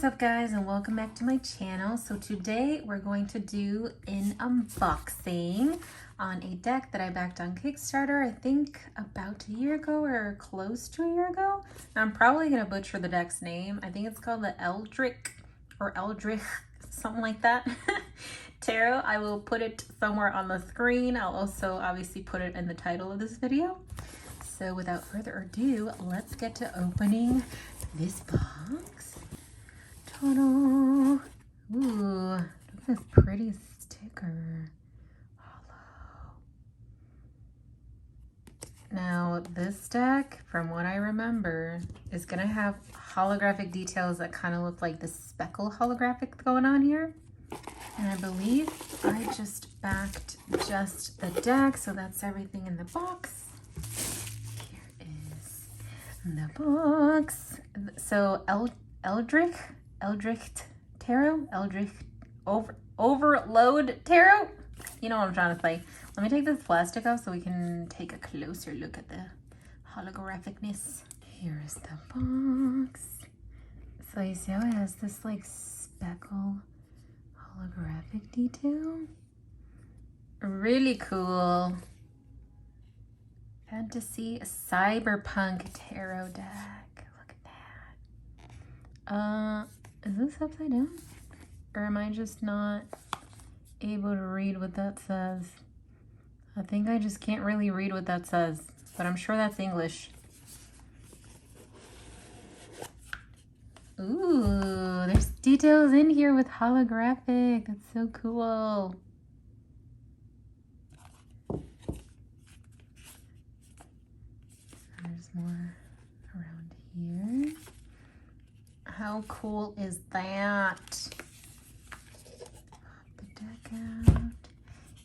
What's up guys, and welcome back to my channel. So today we're going to do an unboxing on a deck that I backed on Kickstarter, I think about a year ago or close to a year ago. Now, I'm probably going to butcher the deck's name. I think it's called the Eldritch or Eldritch, something like that. Tarot. I will put it somewhere on the screen. I'll also obviously put it in the title of this video. So without further ado, let's get to opening this box. Ta-da! Ooh, look at this pretty sticker. Hollow. Now, this deck, from what I remember, is gonna have holographic details that kind of look like the speckle holographic going on here. And I believe I just backed just the deck, so that's everything in the box. Here is the box. So Eldritch Tarot? Eldritch Overload Tarot? You know what I'm trying to say. Let me take this plastic off so we can take a closer look at the holographicness. Here's the box. So you see how it has this like speckle holographic detail? Really cool. Fantasy Cyberpunk Tarot deck. Look at that. Is this upside down? Or am I just not able to read what that says? I think I just can't really read what that says, but I'm sure that's English. Ooh, there's details in here with holographic. That's so cool. There's more around here. How cool is that? Pop the deck out.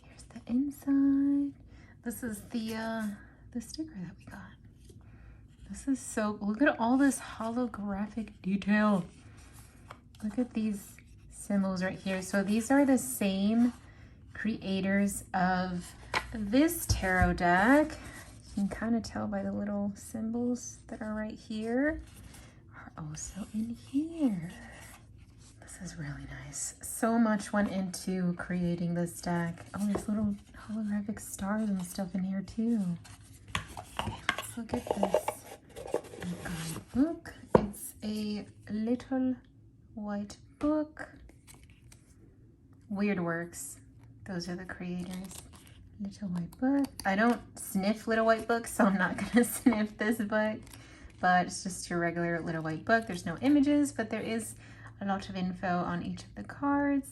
Here's the inside. This is the sticker that we got. This is so, look at all this holographic detail. Look at these symbols right here. So these are the same creators of this tarot deck. You can kind of tell by the little symbols that are right here. Are also in here. This is really nice. So much went into creating this deck. Oh, there's little holographic stars and stuff in here too. Okay, let's look at this book. It's a little white book. Weirdworks. Those are the creators. Little white book. I don't sniff little white books, so I'm not gonna sniff this book. But it's just your regular little white book. There's no images, but there is a lot of info on each of the cards.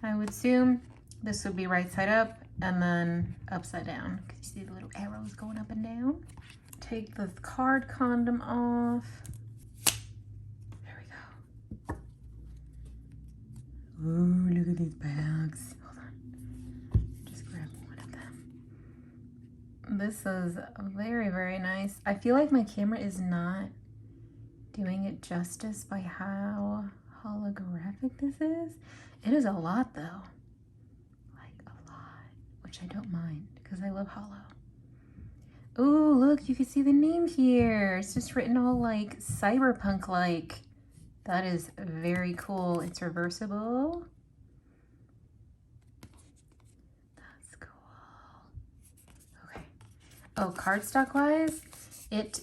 I would assume this would be right side up and then upside down. You see the little arrows going up and down. Take the card condom off. There we go. Ooh, look at these bags. Hold on. Just grab one of them. This is very, very nice. I feel like my camera is not doing it justice by how holographic this is. It is a lot though. Like a lot. Which I don't mind because I love hollow. Oh, look, you can see the name here. It's just written all like cyberpunk-like. That is very cool. It's reversible. That's cool. Okay. Oh, cardstock-wise, it's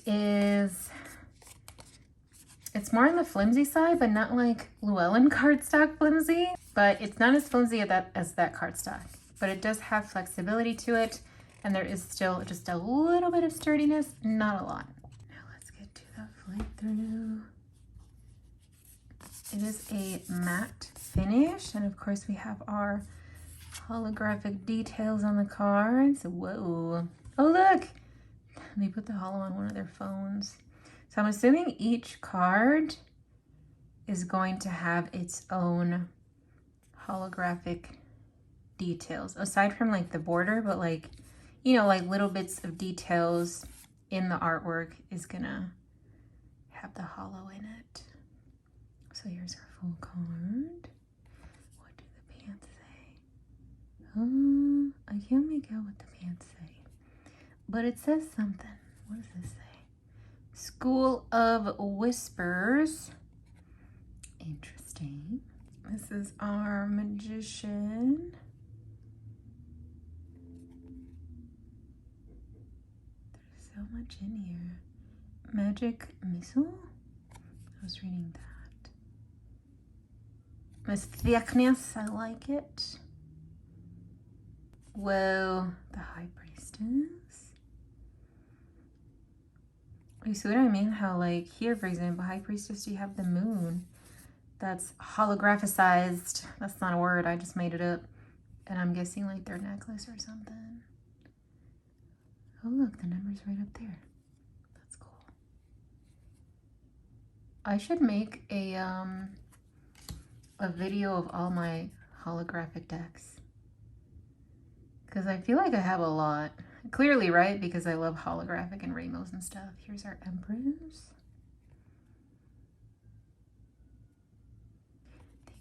more on the flimsy side, but not like Llewellyn cardstock flimsy. But it's not as flimsy as that cardstock. But it does have flexibility to it. And there is still just a little bit of sturdiness, not a lot. Now let's get to the flip through. It is a matte finish. And of course we have our holographic details on the cards. Whoa. Oh, look. They put the holo on one of their phones. So I'm assuming each card is going to have its own holographic details. Aside from like the border, but like, you know, like little bits of details in the artwork is gonna have the holo in it. So here's our full card. What do the pants say? I can't make out what the pants say, but it says something. What does this say? School of Whispers. Interesting. Interesting. This is our magician. There's so much in here. Magic missile? I was reading that. Miss Thickness, I like it. Whoa, the High Priestess. You see what I mean? How like here, for example, High Priestess, you have the moon. That's holographicized. That's not a word, I just made it up. And I'm guessing like their necklace or something. Oh look, the number's right up there. That's cool. I should make a video of all my holographic decks. Because I feel like I have a lot. Clearly, right? Because I love holographic and rainbows and stuff. Here's our Empress.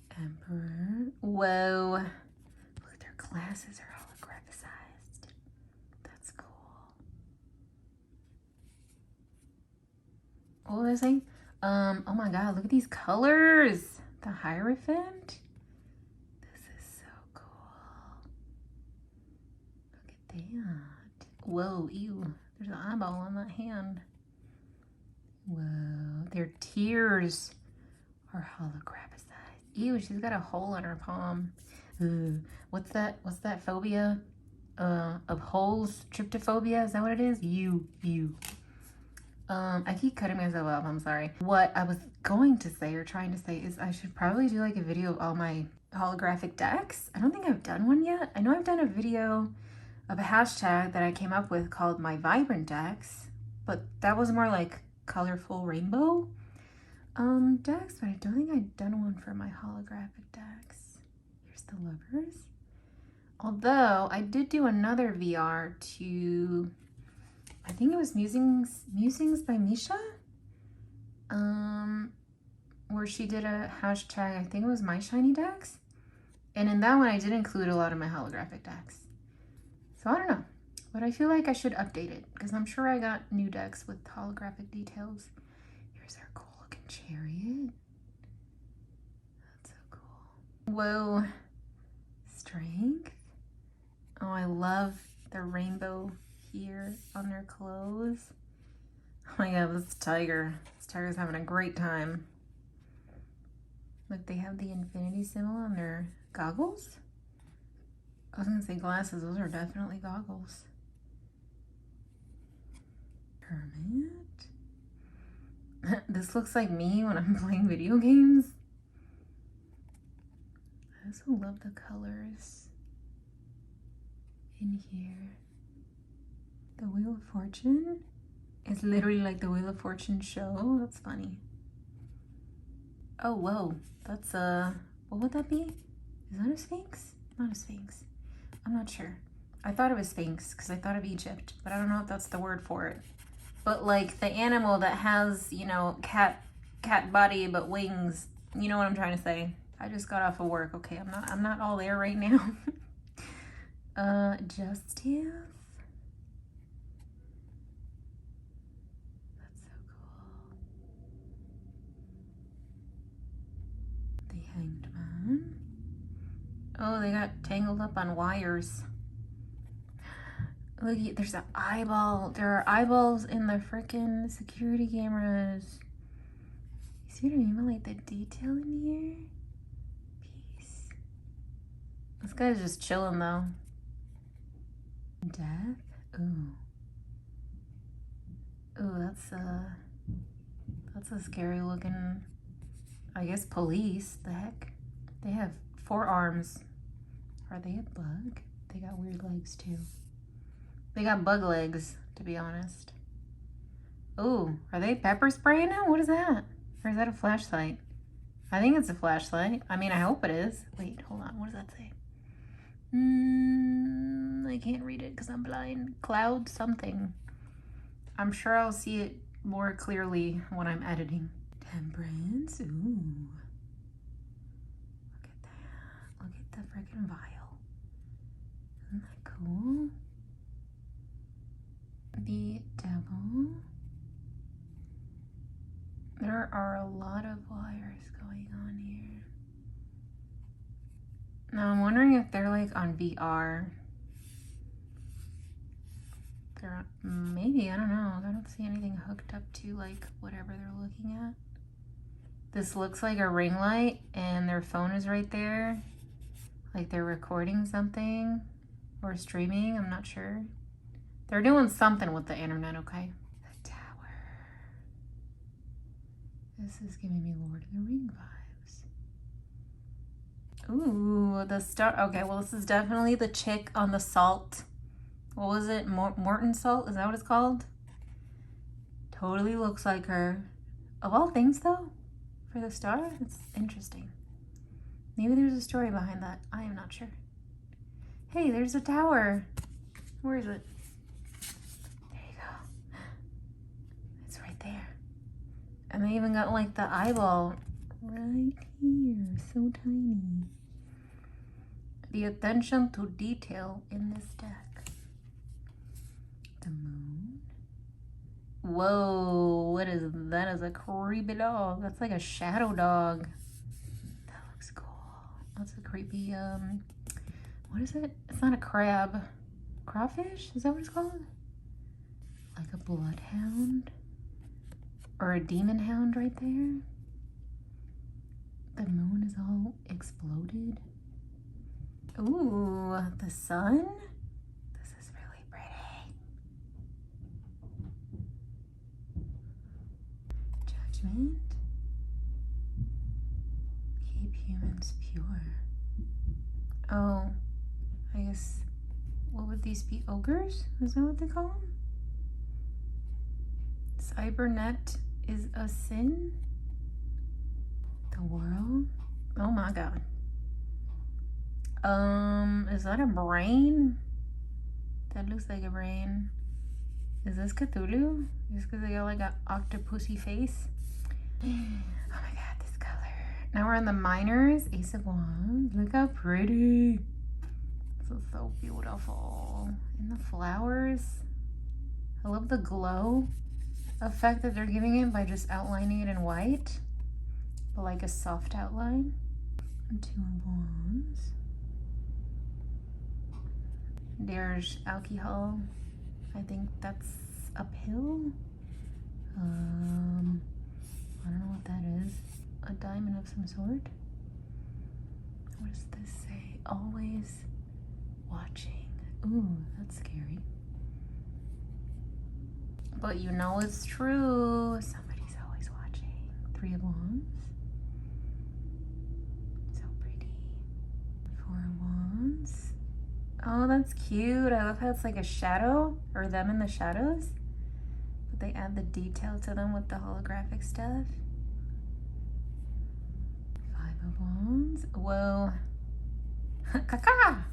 The Emperor. Whoa. Look, their glasses are holographicized. That's cool. What was I saying? Oh my god, look at these colors. The Hierophant. This is so cool. Look at that. Whoa, ew. There's an eyeball on that hand. Whoa, their tears are holographicized. Ew, she's got a hole in her palm. Ugh. What's that phobia? Of holes? Tryptophobia? Is that what it is? Ew. I keep cutting myself off, I'm sorry. What I was going to say or trying to say is I should probably do like a video of all my holographic decks. I don't think I've done one yet. I know I've done a video of a hashtag that I came up with called my vibrant decks, but that was more like colorful rainbow decks, but I don't think I've done one for my holographic decks. Here's the Lovers. Although I did do another VR to, I think it was Musings by Misha, where she did a hashtag, I think it was My Shiny Decks, and in that one I did include a lot of my holographic decks. So I don't know, but I feel like I should update it because I'm sure I got new decks with holographic details. Here's our cool looking Chariot. That's so cool. Whoa, Strength. Oh, I love the rainbow here on their clothes. Oh my god, this tiger. This tiger's having a great time. Look, they have the infinity symbol on their goggles. I was gonna say glasses, those are definitely goggles. Hermit. This looks like me when I'm playing video games. I also love the colors in here. The Wheel of Fortune is literally like the Wheel of Fortune show. That's funny. Oh, whoa. That's what would that be? Is that a Sphinx? Not a Sphinx. I'm not sure. I thought it was Sphinx because I thought of Egypt, but I don't know if that's the word for it. But like the animal that has, you know, cat body but wings. You know what I'm trying to say. I just got off of work. Okay, I'm not all there right now. Justice. That's so cool. The Hanged Man. Oh, they got tangled up on wires. Look, there's an eyeball. There are eyeballs in the freaking security cameras. You see what I mean? Like the detail in here? Peace. This guy's just chilling though. Death? Ooh. Ooh, that's a scary looking, I guess, police. The heck? They have 4 arms. Are they a bug? They got weird legs too. They got bug legs, to be honest. Ooh, are they pepper spraying him? What is that? Or is that a flashlight? I think it's a flashlight. I mean, I hope it is. Wait, hold on. What does that say? I can't read it because I'm blind. Cloud something. I'm sure I'll see it more clearly when I'm editing. Temperance. Ooh. Look at that. Look at the freaking vial. Isn't that cool? The Devil. There are a lot of wires going on here. wondering if they're like on VR. Maybe, I don't know. I don't see anything hooked up to like whatever they're looking at. This looks like a ring light and their phone is right there. Like they're recording something or streaming, I'm not sure. They're doing something with the internet, okay? The tower. This is giving me Lord of the Ring vibes. Ooh, the star. Okay, well, this is definitely the chick on the salt. What was it? Morton salt? Is that what it's called? Totally looks like her. Of all things, though, for the star, it's interesting. Maybe there's a story behind that. I am not sure. Hey, there's a tower. Where is it? There you go. It's right there. And they even got like the eyeball right here. So tiny. The attention to detail in this deck. The moon. Whoa, what is that? Is a creepy dog. That's like a shadow dog. That looks cool. That's a creepy, what is it? It's not a crab. Crawfish? Is that what it's called? Like a bloodhound? Or a demon hound right there? The moon is all exploded. Ooh, the sun? This is really pretty. Judgment. Keep humans pure. Oh, I guess, what would these be? Ogres? Is that what they call them? Cybernet is a sin? The world? Oh my god. Is that a brain? That looks like a brain. Is this Cthulhu? Just because they got like an octopusy face? Oh my god, this color. Now we're in the minors. Ace of Wands. Look how pretty. This is so beautiful. And the flowers. I love the glow effect that they're giving it by just outlining it in white. But like a soft outline. And Two of Wands. There's alcohol. I think that's a pill. I don't know what that is. A diamond of some sort. What does this say? Always watching. Ooh, that's scary. But you know it's true. Somebody's always watching. Three of Wands. So pretty. Four of Wands. Oh, that's cute. I love how it's like a shadow, or them in the shadows. But they add the detail to them with the holographic stuff. Five of Wands. Whoa. Caca!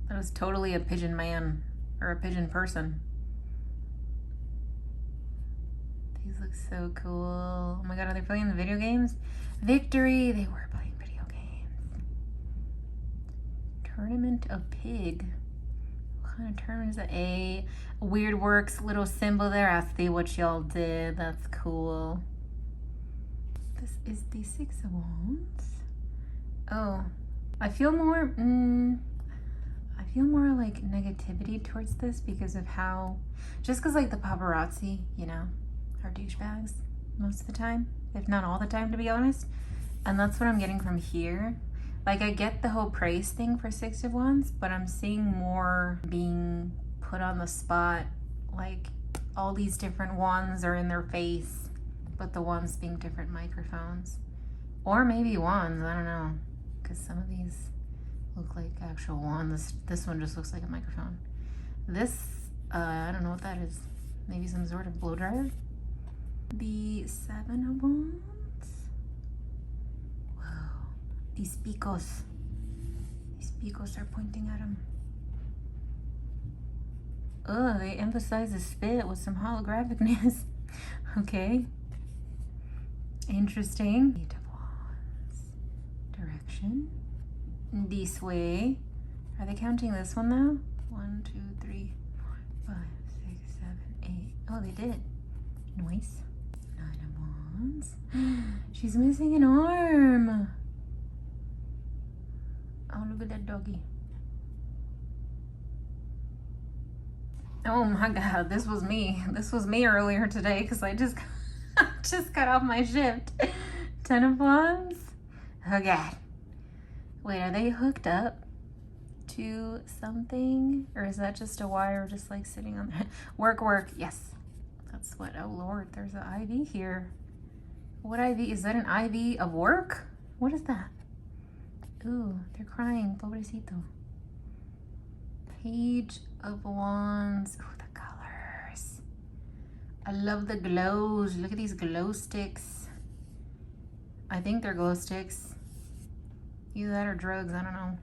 That was totally a pigeon man, or a pigeon person. These look so cool. Oh my god, are they playing the video games? Victory! They were playing video games. Tournament of Pig. What kind of tournament is that? A Weird Works little symbol there. I see what y'all did. That's cool. This is the Six of Wands. Oh, I feel more like negativity towards this because of how, just because like the paparazzi, you know, are douchebags most of the time, if not all the time, to be honest. And that's what I'm getting from here. Like, I get the whole praise thing for Six of Wands, but I'm seeing more being put on the spot. Like, all these different wands are in their face, but the wands being different microphones. Or maybe wands, I don't know. Because some of these look like actual wands. This one just looks like a microphone. This, I don't know what that is. Maybe some sort of blow dryer. The Seven of Wands. These picos are pointing at him. Oh, they emphasize the spit with some holographicness. Okay. Interesting. Eight of Wands. Direction. This way. Are they counting this one now? 1, 2, 3, 4, 5, 6, 7, 8. Oh, they did. Nice. Nine of Wands. She's missing an arm. Oh, look at that Good doggy. Oh my God, this was me. This was me earlier today because I just just got off my shift. 10 of Wands. Oh God. Wait, are they hooked up to something? Or is that just a wire just like sitting on there? Work. Yes. That's what, oh Lord, there's an IV here. What IV? Is that an IV of work? What is that? Ooh, they're crying. Pobrecito. Page of Wands. Oh, the colors. I love the glows. Look at these glow sticks. I think they're glow sticks. Either that or drugs. I don't know.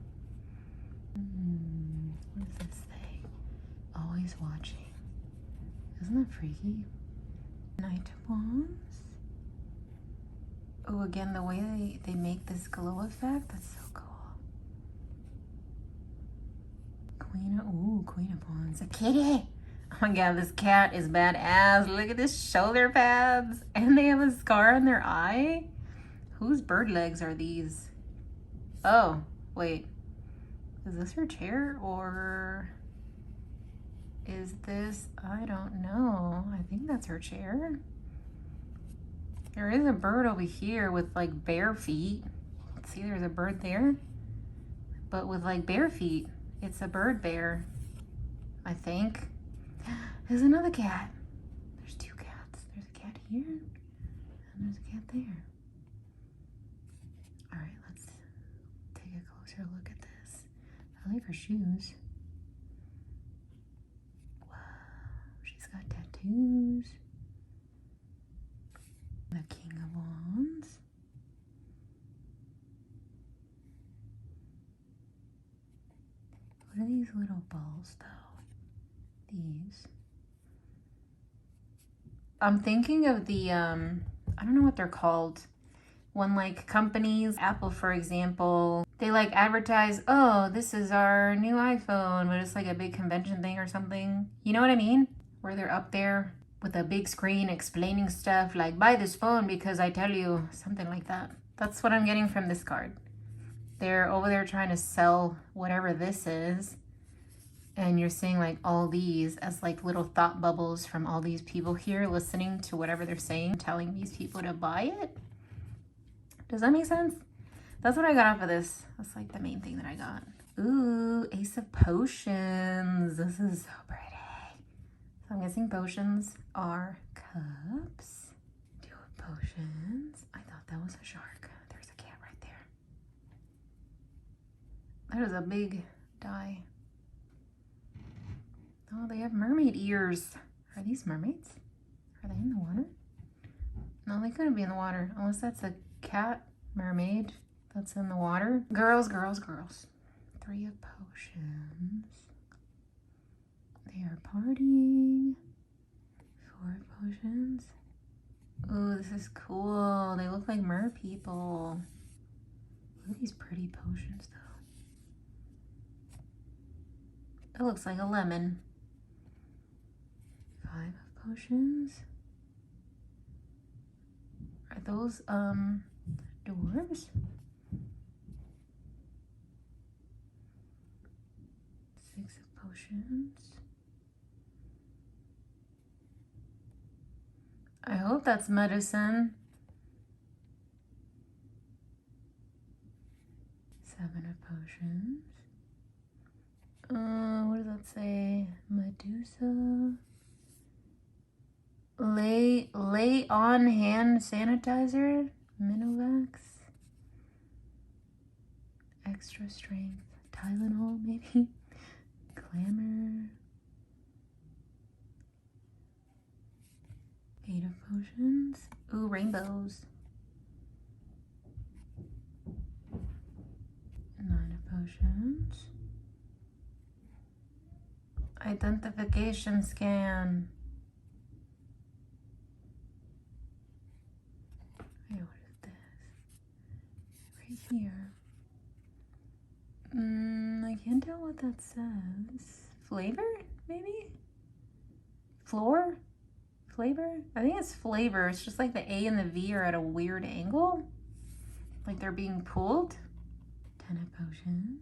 What does this say? Always watching. Isn't that freaky? Knight of Wands. Oh, again, the way they make this glow effect. That's so cool. Queen of Wands. A kitty. Oh my God, this cat is badass. Look at this shoulder pads. And they have a scar on their eye. Whose bird legs are these? Oh, wait. Is this her chair or is this, I don't know. I think that's her chair. There is a bird over here with like bare feet. See, there's a bird there, but with like bare feet. It's a bird bear, I think. There's another cat. There's two cats. There's a cat here and there's a cat there. All right, let's take a closer look at this. I like her shoes. Wow, she's got tattoos. The King of Wands. What are these little balls though? These. I'm thinking of the, I don't know what they're called. When like companies, Apple for example, they like advertise, oh, this is our new iPhone, but it's like a big convention thing or something. You know what I mean? Where they're up there with a big screen explaining stuff like, buy this phone because I tell you, something like that. That's what I'm getting from this card. They're over there trying to sell whatever this is. And you're seeing like all these as like little thought bubbles from all these people here listening to whatever they're saying, telling these people to buy it. Does that make sense? That's what I got off of this. That's like the main thing that I got. Ooh, Ace of Potions. This is so pretty. So I'm guessing potions are cups. Two of Potions. I thought that was a shark. There's a cat right there. That is a big die. Oh, they have mermaid ears. Are these mermaids? Are they in the water? No, they couldn't be in the water unless that's a cat mermaid that's in the water. Girls. Three of Potions. They are partying. Four of Potions. Oh, this is cool. They look like mer people. Look at these pretty potions though. It looks like a lemon. Five of Potions. Are those doors? Six of Potions. I hope that's medicine. Seven of Potions. What does that say? Medusa. Lay on hand sanitizer. Minovax. Extra strength. Tylenol maybe. Glamour. Eight of Potions. Ooh, rainbows. Nine of Potions. Identification scan. Hey, what is this? Right here. I can't tell what that says. Flavor, maybe? Floor? Flavor? I think it's flavor. It's just like the A and the V are at a weird angle. Like they're being pulled. Ten of Potions.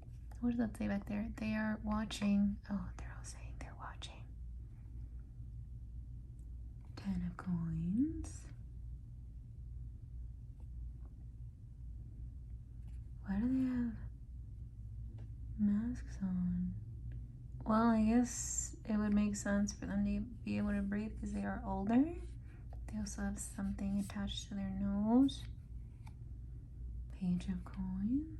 What does that say back there? They are watching. Oh, they're all saying they're watching. 10 of coins. Why do they have masks on? Well, I guess it would make sense for them to be able to breathe because they are older. They also have something attached to their nose. Page of coins.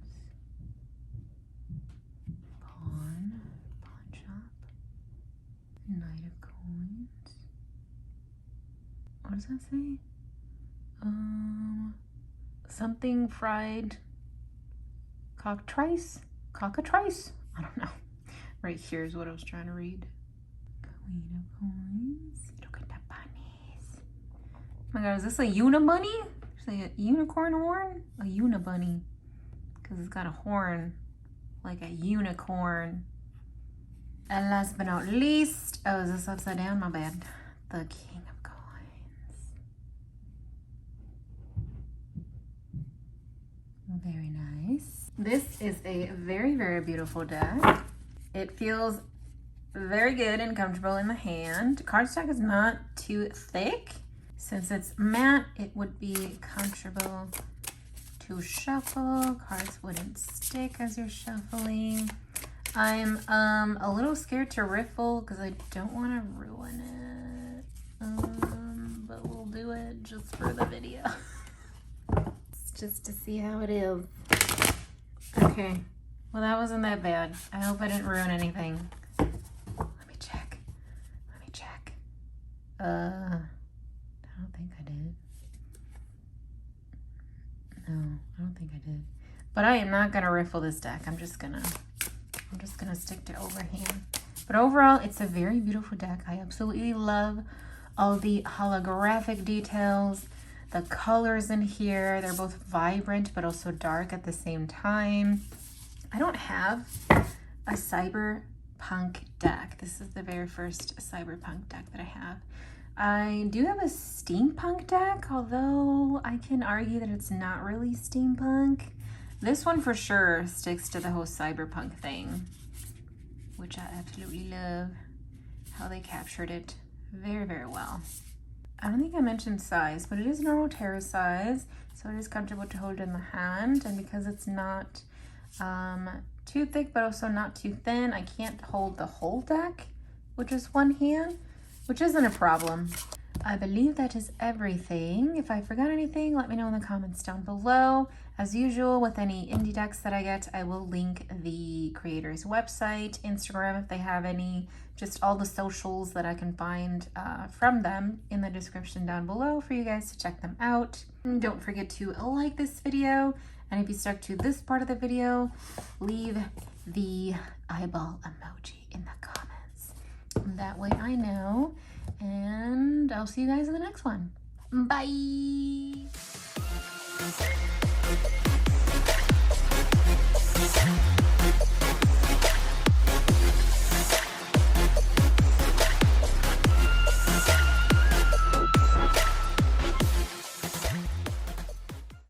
Pawn shop. Knight of coins. What does that say? Something fried. Cockatrice? Cockatrice? I don't know. Right here is what I was trying to read. Queen of coins. Look at the bunnies. Oh my god, is this a unibunny? Is it a unicorn horn? A unibunny. Because it's got a horn like a unicorn. And last but not least, oh, is this upside down? My bad. The king of coins. Very nice. This is a very, very beautiful deck. It feels very good and comfortable in the hand. Cardstock is not too thick. Since it's matte, it would be comfortable to shuffle. Cards wouldn't stick as you're shuffling. I'm a little scared to riffle because I don't want to ruin it. But we'll do it just for the video. Just to see how it is. Okay. Well, that wasn't that bad. I hope I didn't ruin anything. Let me check. I don't think I did. No, I don't think I did. But I am not gonna riffle this deck. I'm just gonna stick to overhand. But overall, it's a very beautiful deck. I absolutely love all the holographic details, the colors in here. They're both vibrant but also dark at the same time. I don't have a Cyberpunk deck. This is the very first Cyberpunk deck that I have. I do have a steampunk deck, although I can argue that it's not really steampunk. This one for sure sticks to the whole cyberpunk thing, which I absolutely love how they captured it very, very well. I don't think I mentioned size, but it is normal tarot size, so it is comfortable to hold in the hand. And because it's not too thick, but also not too thin, I can't hold the whole deck with just one hand, which isn't a problem. I believe that is everything. If I forgot anything, let me know in the comments down below. As usual, with any indie decks that I get, I will link the creator's website, Instagram if they have any, just all the socials that I can find from them in the description down below for you guys to check them out. And don't forget to like this video, and if you stuck to this part of the video, leave the eyeball emoji in the comments. That way I know, and I'll see you guys in the next one. Bye!